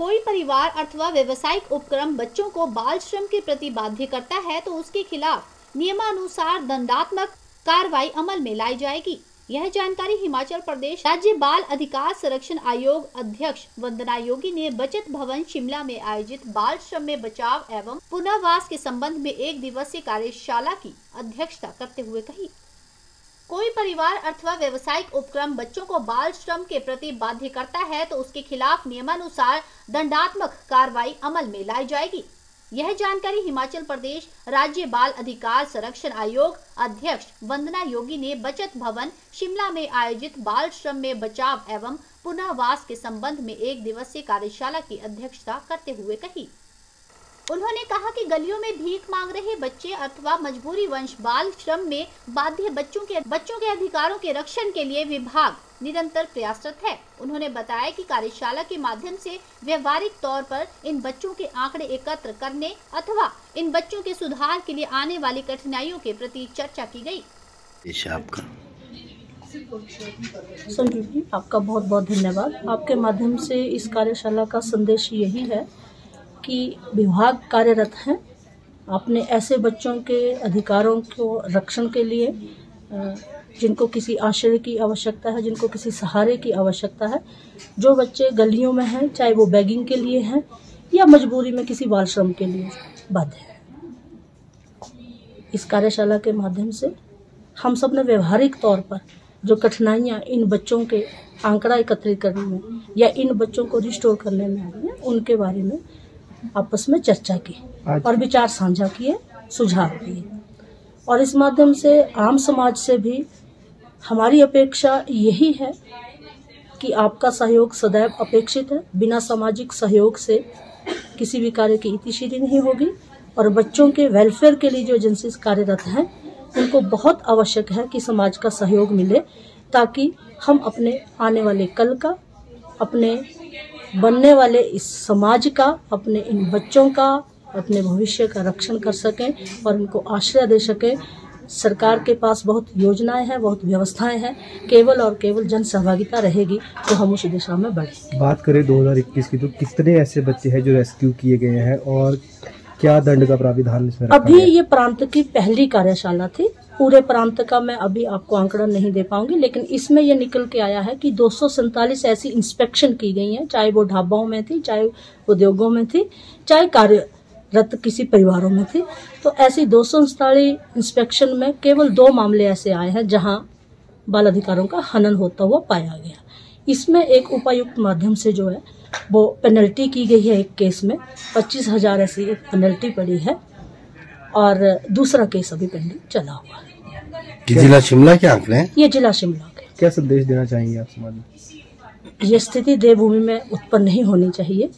कोई परिवार अथवा व्यवसायिक उपक्रम बच्चों को बाल श्रम के प्रति बाध्य करता है तो उसके खिलाफ नियमानुसार दंडात्मक कार्रवाई अमल में लाई जाएगी। यह जानकारी हिमाचल प्रदेश राज्य बाल अधिकार संरक्षण आयोग अध्यक्ष वंदना योगी ने बचत भवन शिमला में आयोजित बाल श्रम में बचाव एवं पुनर्वास के संबंध में 1 दिवसीय कार्यशाला की अध्यक्षता करते हुए कही। कोई परिवार अथवा व्यवसायिक उपक्रम बच्चों को बाल श्रम के प्रति बाध्य करता है तो उसके खिलाफ नियमानुसार दंडात्मक कार्रवाई अमल में लाई जाएगी। यह जानकारी हिमाचल प्रदेश राज्य बाल अधिकार संरक्षण आयोग अध्यक्ष वंदना योगी ने बचत भवन शिमला में आयोजित बाल श्रम में बचाव एवं पुनर्वास के संबंध में 1 दिवसीय कार्यशाला की अध्यक्षता करते हुए कही। उन्होंने कहा कि गलियों में भीख मांग रहे बच्चे अथवा मजबूरी वंश बाल श्रम में बाध्य बच्चों के अधिकारों के रक्षण के लिए विभाग निरंतर प्रयासरत है। उन्होंने बताया कि कार्यशाला के माध्यम से व्यवहारिक तौर पर इन बच्चों के आंकड़े एकत्र करने अथवा इन बच्चों के सुधार के लिए आने वाली कठिनाइयों के प्रति चर्चा की गई। संजीव जी, आपका बहुत बहुत धन्यवाद। आपके माध्यम से इस कार्यशाला का संदेश यही है कि विभाग कार्यरत हैं अपने ऐसे बच्चों के अधिकारों को रक्षण के लिए जिनको किसी आश्रय की आवश्यकता है, जिनको किसी सहारे की आवश्यकता है। जो बच्चे गलियों में हैं, चाहे वो बैगिंग के लिए हैं या मजबूरी में किसी बाल श्रम के लिए बाध्य है। इस कार्यशाला के माध्यम से हम सब ने व्यवहारिक तौर पर जो कठिनाइयाँ इन बच्चों के आंकड़ा एकत्रित करने में या इन बच्चों को रिस्टोर करने में आ रही हैं, उनके बारे में आपस में चर्चा की और विचार साझा किए, सुझाव दिए। और इस माध्यम से आम समाज से भी हमारी अपेक्षा यही है कि आपका सहयोग सदैव अपेक्षित है। बिना सामाजिक सहयोग से किसी भी कार्य की इतिश्री नहीं होगी और बच्चों के वेलफेयर के लिए जो एजेंसीज कार्यरत हैं उनको बहुत आवश्यक है कि समाज का सहयोग मिले, ताकि हम अपने आने वाले कल का, अपने बनने वाले इस समाज का, अपने इन बच्चों का, अपने भविष्य का रक्षण कर सकें और इनको आश्रय दे सकें। सरकार के पास बहुत योजनाएं हैं, बहुत व्यवस्थाएं हैं। केवल और केवल जन सहभागिता रहेगी तो हम उस दिशा में बढ़ेंगे। बात करें 2021 की, तो कितने ऐसे बच्चे हैं जो रेस्क्यू किए गए हैं और क्या दंड का प्राविधान इसमें रखा अभी ये प्रांत की पहली कार्यशाला थी। पूरे प्रांत का मैं अभी आपको आंकड़ा नहीं दे पाऊंगी, लेकिन इसमें ये निकल के आया है कि 247 ऐसी इंस्पेक्शन की गई हैं, चाहे वो ढाबाओं में थी, चाहे उद्योगों में थी, चाहे कार्यरत किसी परिवारों में थी। तो ऐसी 247 इंस्पेक्शन में केवल 2 मामले ऐसे आए हैं जहां बाल अधिकारों का हनन होता हुआ पाया गया। इसमें एक उपायुक्त माध्यम से जो है वो पेनल्टी की गई है। एक केस में 25,000 ऐसी एक पेनल्टी पड़ी है और दूसरा केस अभी पेंडिंग चला हुआ है। जिला शिमला के आंकड़े हैं? ये जिला शिमला के। क्या संदेश देना चाहेंगे आप समाज में? ये स्थिति देवभूमि में उत्पन्न नहीं होनी चाहिए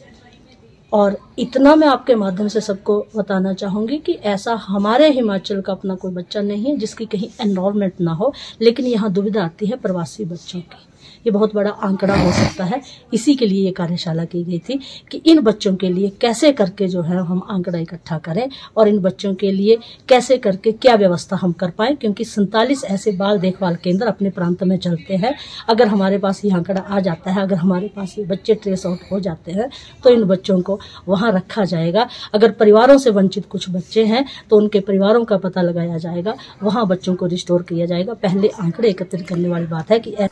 और इतना मैं आपके माध्यम से सबको बताना चाहूंगी कि ऐसा हमारे हिमाचल का अपना कोई बच्चा नहीं है जिसकी कहीं एनरोलमेंट ना हो, लेकिन यहाँ दुविधा आती है प्रवासी बच्चों की। ये बहुत बड़ा आंकड़ा हो सकता है। इसी के लिए ये कार्यशाला की गई थी कि इन बच्चों के लिए कैसे करके जो है हम आंकड़ा इकट्ठा करें और इन बच्चों के लिए कैसे करके क्या व्यवस्था हम कर पाए, क्योंकि 47 ऐसे बाल देखभाल केंद्र अपने प्रांत में चलते हैं। अगर हमारे पास ये आंकड़ा आ जाता है, अगर हमारे पास ये बच्चे ट्रेस आउट हो जाते हैं तो इन बच्चों को वहां रखा जाएगा। अगर परिवारों से वंचित कुछ बच्चे हैं तो उनके परिवारों का पता लगाया जाएगा, वहां बच्चों को रिस्टोर किया जाएगा। पहले आंकड़े एकत्रित करने वाली बात है कि एन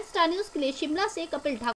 स्टार न्यूज़ के लिए शिमला से कपिल ठाकुर।